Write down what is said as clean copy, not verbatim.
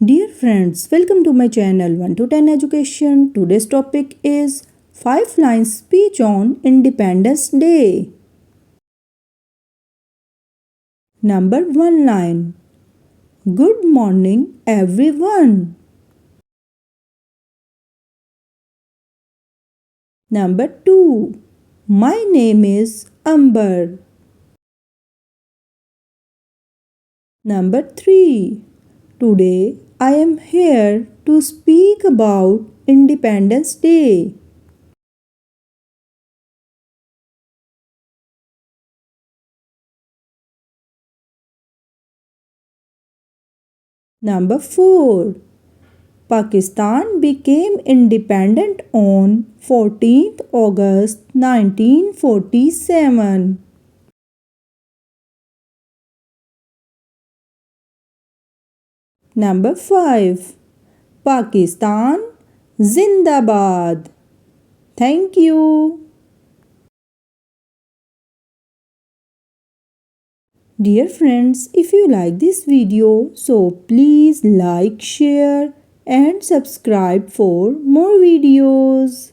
Dear friends, welcome to my channel 1 to 10 Education. Today's topic is 5 lines speech on Independence Day. Number 1 line. Good morning everyone. Number 2. My name is Amber. Number 3. Today I am here to speak about Independence Day. Number 4. Pakistan became independent on 14th August 1947. Number 5. Pakistan Zindabad. Thank you. Dear friends, if you like this video, so please like, share and subscribe for more videos.